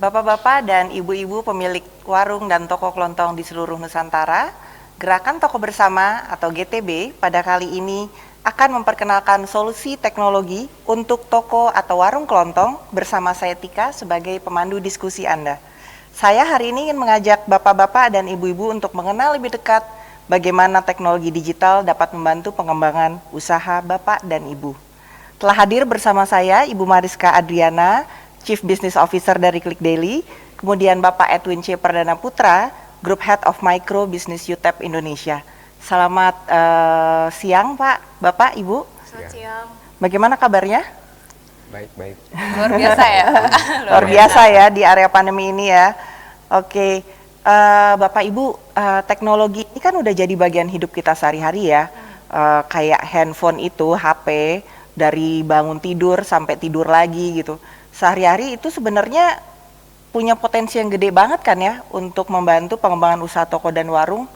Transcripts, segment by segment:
Bapak-bapak dan ibu-ibu pemilik warung dan toko kelontong di seluruh Nusantara, Gerakan Toko Bersama atau GTB pada kali ini akan memperkenalkan solusi teknologi untuk toko atau warung kelontong bersama saya Tika sebagai pemandu diskusi Anda. Saya hari ini ingin mengajak bapak-bapak dan ibu-ibu untuk mengenal lebih dekat bagaimana teknologi digital dapat membantu pengembangan usaha bapak dan ibu. Telah hadir bersama saya Ibu Mariska Adriana, Chief Business Officer dari Klik Daily, kemudian Bapak Edwin C. Perdana Putra, Group Head of Micro Business UTEP Indonesia. Selamat siang Pak, Bapak, Ibu. Selamat siang. Bagaimana kabarnya? Baik. Luar biasa ya. Luar biasa ya di area pandemi ini ya. Oke, Bapak Ibu, teknologi ini kan udah jadi bagian hidup kita sehari-hari ya. Kayak handphone itu, HP, dari bangun tidur sampai tidur lagi gitu. Sehari-hari itu sebenarnya punya potensi yang gede banget kan ya untuk membantu pengembangan usaha toko dan warung.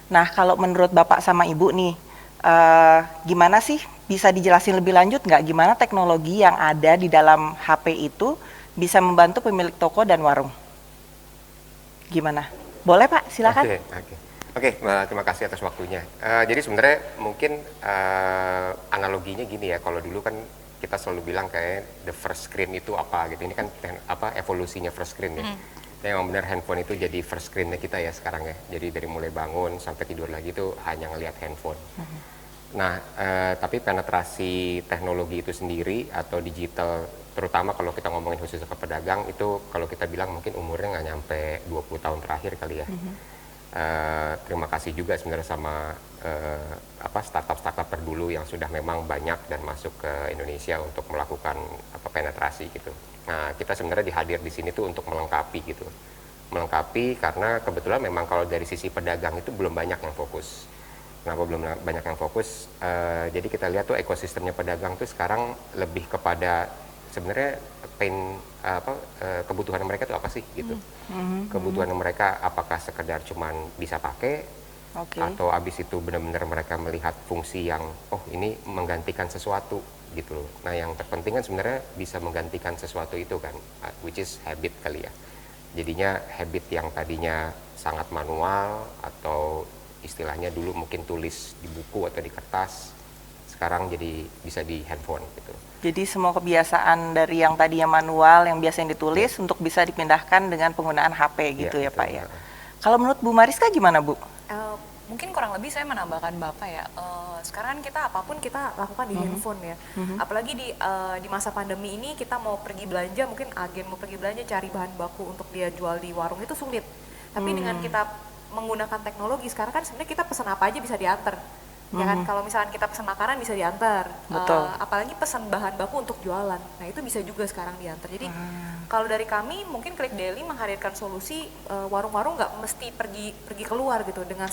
Nah, kalau menurut Bapak sama Ibu nih, gimana sih, bisa dijelasin lebih lanjut nggak gimana teknologi yang ada di dalam HP itu bisa membantu pemilik toko dan warung? Gimana? Boleh Pak, silakan. Oke, terima kasih atas waktunya. Jadi sebenarnya mungkin analoginya gini ya, kalau dulu kan kita selalu bilang kayak the first screen itu apa gitu. Ini kan evolusinya first screen ya. Yang benar handphone itu jadi first screen-nya kita ya sekarang ya. Jadi dari mulai bangun sampai tidur lagi itu hanya ngelihat handphone. Nah, tapi penetrasi teknologi itu sendiri atau digital, terutama kalau kita ngomongin khusus ke pedagang, itu kalau kita bilang mungkin umurnya nggak nyampe 20 tahun terakhir kali ya. Terima kasih juga sebenarnya sama startup terdulu yang sudah memang banyak dan masuk ke Indonesia untuk melakukan penetrasi gitu. Nah, kita sebenarnya dihadir di sini tuh untuk melengkapi gitu. Melengkapi karena kebetulan memang kalau dari sisi pedagang itu belum banyak yang fokus. Kenapa belum banyak yang fokus? Jadi kita lihat tuh ekosistemnya pedagang tuh sekarang lebih kepada sebenarnya kebutuhan mereka itu apa sih gitu. Kebutuhan mereka apakah sekedar cuman bisa pakai, atau abis itu benar-benar mereka melihat fungsi yang ini menggantikan sesuatu gitu loh. Nah, yang terpenting kan sebenarnya bisa menggantikan sesuatu itu kan, which is habit kali ya. Jadinya habit yang tadinya sangat manual atau istilahnya dulu mungkin tulis di buku atau di kertas, sekarang jadi bisa di handphone gitu. Jadi semua kebiasaan dari yang tadinya manual, yang biasanya ditulis, untuk bisa dipindahkan dengan penggunaan HP gitu ya Pak ya. Kalau menurut Bu Mariska gimana Bu? Mungkin kurang lebih saya menambahkan Bapak ya. Sekarang kita apapun kita lakukan di handphone ya. Apalagi di masa pandemi ini kita mau pergi belanja, mungkin agen mau pergi belanja cari bahan baku untuk dia jual di warung itu sulit. Tapi dengan kita menggunakan teknologi sekarang kan sebenarnya kita pesan apa aja bisa diantar. Ya kan, kalau misalnya kita pesan makanan bisa diantar, apalagi pesan bahan baku untuk jualan, nah itu bisa juga sekarang diantar. Jadi kalau dari kami mungkin Klik Daily menghadirkan solusi warung-warung nggak mesti pergi keluar gitu, dengan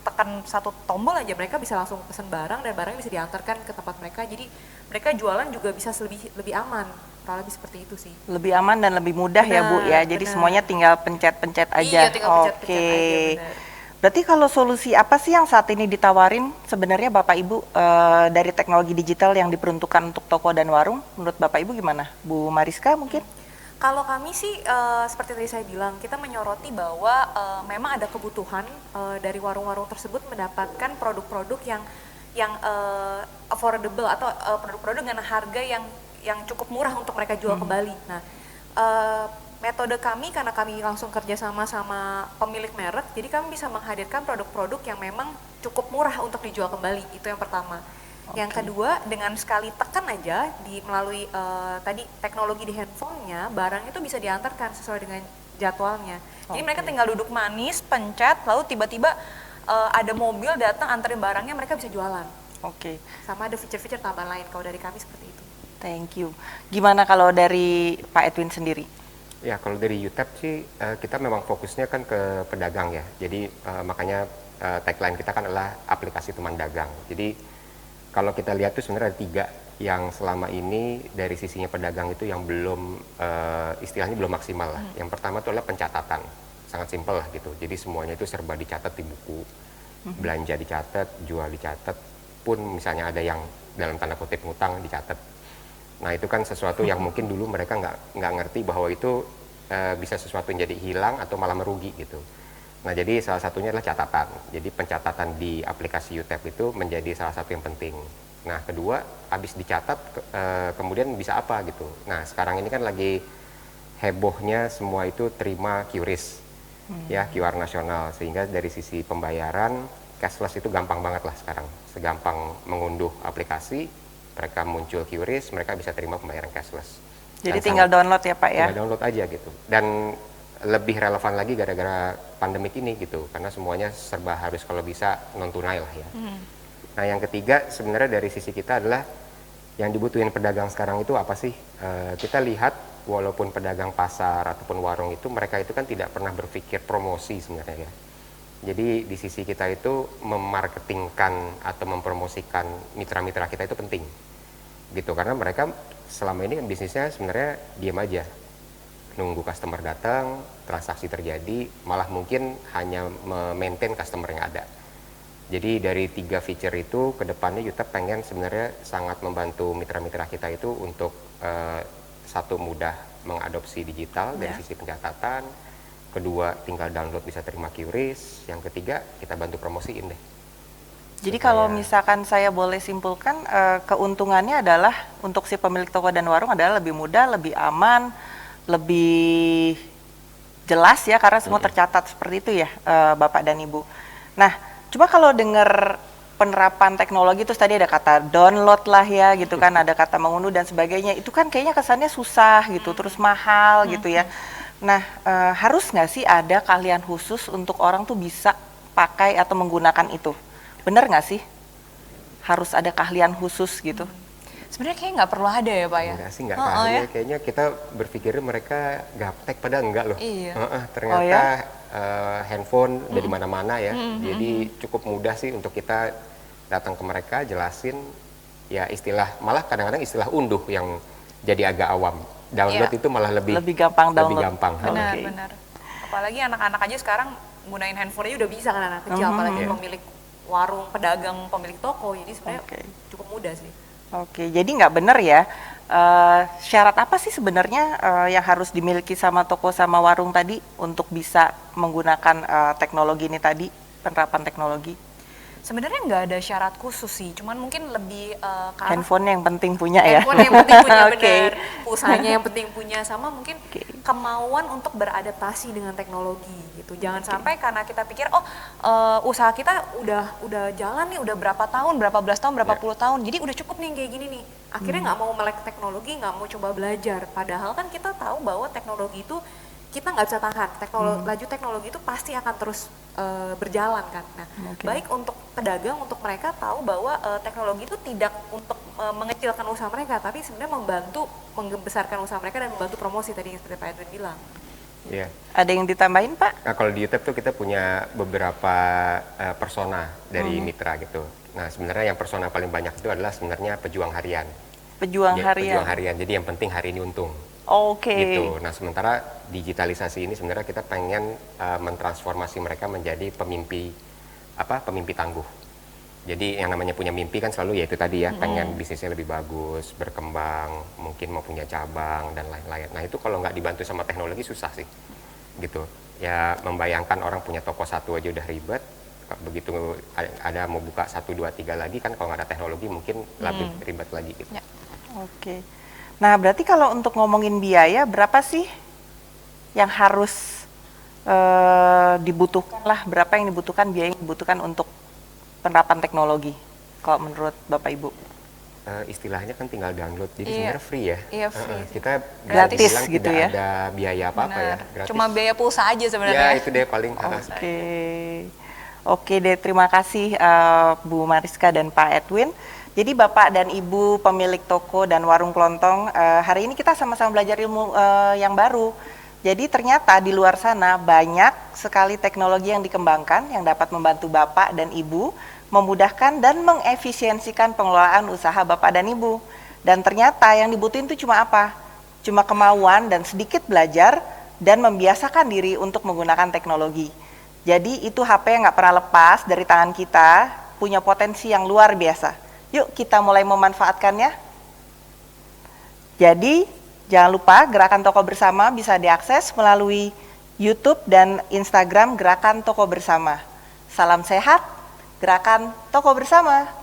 tekan satu tombol aja mereka bisa langsung pesan barang dan barang bisa diantarkan ke tempat mereka. Jadi mereka jualan juga bisa lebih aman, kurang lebih seperti itu sih. Lebih aman dan lebih mudah ya Bu ya. Jadi semuanya tinggal pencet-pencet aja. Iya, tinggal pencet-pencet aja, benar. Berarti kalau solusi apa sih yang saat ini ditawarin sebenarnya Bapak Ibu dari teknologi digital yang diperuntukkan untuk toko dan warung? Menurut Bapak Ibu gimana? Bu Mariska mungkin? Kalau kami sih seperti tadi saya bilang, kita menyoroti bahwa memang ada kebutuhan dari warung-warung tersebut mendapatkan produk-produk yang affordable atau produk-produk dengan harga yang cukup murah untuk mereka jual kembali. Nah, metode kami karena kami langsung kerjasama sama pemilik merek, jadi kami bisa menghadirkan produk-produk yang memang cukup murah untuk dijual kembali. Itu yang pertama. Yang kedua, dengan sekali tekan aja melalui tadi teknologi di handphonenya, barang itu bisa diantarkan sesuai dengan jadwalnya. Jadi mereka tinggal duduk manis, pencet, lalu tiba-tiba ada mobil datang anterin barangnya, mereka bisa jualan. Sama ada fitur-fitur tambahan lain. Kalau dari kami seperti itu. Thank you. Gimana kalau dari Pak Edwin sendiri? Ya, kalau dari UTEP sih kita memang fokusnya kan ke pedagang ya. Jadi makanya tagline kita kan adalah aplikasi teman dagang. Jadi kalau kita lihat tuh sebenarnya ada 3 yang selama ini dari sisinya pedagang itu yang belum istilahnya belum maksimal lah. Yang pertama itu adalah pencatatan. Sangat simpel lah gitu. Jadi semuanya itu serba dicatat di buku. Belanja dicatat, jual dicatat, pun misalnya ada yang dalam tanda kutip ngutang dicatat. Nah, itu kan sesuatu yang mungkin dulu mereka nggak ngerti bahwa itu bisa sesuatu yang jadi hilang atau malah merugi gitu. Nah, jadi salah satunya adalah catatan. Jadi pencatatan di aplikasi UTAP itu menjadi salah satu yang penting. Nah, kedua, habis dicatat kemudian bisa apa gitu. Nah, sekarang ini kan lagi hebohnya semua itu terima QRIS, ya QR nasional, sehingga dari sisi pembayaran cashless itu gampang banget lah sekarang. Segampang mengunduh aplikasi, mereka muncul QRIS, mereka bisa terima pembayaran cashless. Jadi Dan tinggal download ya Pak ya? tinggal download aja gitu. Dan lebih relevan lagi gara-gara pandemik ini gitu, karena semuanya serba harus kalau bisa non tunai lah ya. Nah, yang ketiga sebenarnya dari sisi kita adalah yang dibutuhin pedagang sekarang itu apa sih? Kita lihat walaupun pedagang pasar ataupun warung itu, mereka itu kan tidak pernah berpikir promosi sebenarnya ya. Jadi di sisi kita itu memarketingkan atau mempromosikan mitra-mitra kita itu penting gitu, karena mereka selama ini bisnisnya sebenarnya diam aja, nunggu customer datang, transaksi terjadi, malah mungkin hanya maintain customer yang ada. Jadi dari 3 feature itu ke depannya Yuta pengen sebenarnya sangat membantu mitra-mitra kita itu untuk satu, mudah mengadopsi digital dari sisi pencatatan, kedua tinggal download bisa terima QRIS, yang ketiga kita bantu promosiin deh. Jadi kalau misalkan saya boleh simpulkan, keuntungannya adalah untuk si pemilik toko dan warung adalah lebih mudah, lebih aman, lebih jelas ya, karena semua tercatat seperti itu ya, Bapak dan Ibu. Nah, coba kalau dengar penerapan teknologi terus tadi ada kata download lah ya gitu kan, ada kata mengunduh dan sebagainya, itu kan kayaknya kesannya susah gitu, terus mahal gitu ya. Nah, harus nggak sih ada keahlian khusus untuk orang tuh bisa pakai atau menggunakan itu? Bener nggak sih? Harus ada keahlian khusus gitu? Sebenarnya kayaknya nggak perlu ada ya Pak ya? Enggak sih, enggak keahlian. Ya? Kayaknya kita berpikirnya mereka gaptek, padahal enggak loh. Iya. Ternyata Oh ya? handphone udah di mana-mana ya. Jadi cukup mudah sih untuk kita datang ke mereka, jelasin ya istilah, malah kadang-kadang istilah unduh yang jadi agak awam. Download itu malah lebih gampang download. Lebih gampang. Benar, Oke. benar. Apalagi anak-anak aja sekarang gunain handphone aja udah bisa kan, anak kecil, apalagi pemilik warung, pedagang, pemilik toko. Jadi sebenarnya cukup mudah sih. Oke, jadi nggak benar ya. Syarat apa sih sebenarnya yang harus dimiliki sama toko sama warung tadi untuk bisa menggunakan teknologi ini tadi, penerapan teknologi? Sebenarnya nggak ada syarat khusus sih, cuman mungkin lebih ke arah Handphone yang penting punya ya. handphone yang penting punya Oke. benar, pulsanya yang penting punya, sama mungkin kemauan untuk beradaptasi dengan teknologi gitu. Jangan sampai karena kita pikir usaha kita udah jalan nih, udah berapa tahun, berapa belas tahun, berapa puluh tahun, jadi udah cukup nih kayak gini nih. Akhirnya nggak mau melek teknologi, nggak mau coba belajar. Padahal kan kita tahu bahwa teknologi itu kita nggak bisa tahan. Laju teknologi itu pasti akan terus berjalan kan. Nah, baik untuk pedagang, untuk mereka tahu bahwa teknologi itu tidak untuk mengecilkan usaha mereka, tapi sebenarnya membantu membesarkan usaha mereka dan membantu promosi tadi yang seperti Pak Edwin bilang. Iya. Ada yang ditambahin Pak? Nah, kalau di YouTube tuh kita punya beberapa persona dari mitra gitu. Nah, sebenarnya yang persona paling banyak itu adalah sebenarnya pejuang harian. Pejuang harian. Pejuang harian. Jadi yang penting hari ini untung. Oke. Gitu. Nah, sementara digitalisasi ini sebenarnya kita pengen mentransformasi mereka menjadi pemimpi tangguh. Jadi yang namanya punya mimpi kan selalu ya itu tadi ya, pengen bisnisnya lebih bagus, berkembang, mungkin mau punya cabang dan lain-lain. Nah, itu kalau nggak dibantu sama teknologi susah sih. Gitu. Ya membayangkan orang punya toko satu aja udah ribet, begitu ada mau buka 1, 2, 3 lagi kan, kalau nggak ada teknologi mungkin lebih ribet lagi gitu. Ya. Oke. Nah, berarti kalau untuk ngomongin biaya, berapa sih yang harus dibutuhkan lah, berapa yang dibutuhkan, biaya yang dibutuhkan untuk penerapan teknologi, kalau menurut Bapak Ibu? Istilahnya kan tinggal download, jadi Iya. sebenarnya free ya. Iya, free. Kita Gratis bilang gitu tidak ya? ada biaya apa-apa ya, gratis. Cuma biaya pulsa aja Ya sebenarnya. itu deh paling. Oke. Oke deh, terima kasih Bu Mariska dan Pak Edwin. Jadi Bapak dan Ibu pemilik toko dan warung kelontong, hari ini kita sama-sama belajar ilmu yang baru. Jadi ternyata di luar sana banyak sekali teknologi yang dikembangkan yang dapat membantu Bapak dan Ibu memudahkan dan mengefisiensikan pengelolaan usaha Bapak dan Ibu. Dan ternyata yang dibutuhin itu cuma apa? Cuma kemauan dan sedikit belajar dan membiasakan diri untuk menggunakan teknologi. Jadi itu HP yang nggak pernah lepas dari tangan kita, punya potensi yang luar biasa. Yuk kita mulai memanfaatkannya. Jadi Jangan lupa Gerakan Toko Bersama bisa diakses melalui YouTube dan Instagram Gerakan Toko Bersama. Salam sehat, Gerakan Toko Bersama.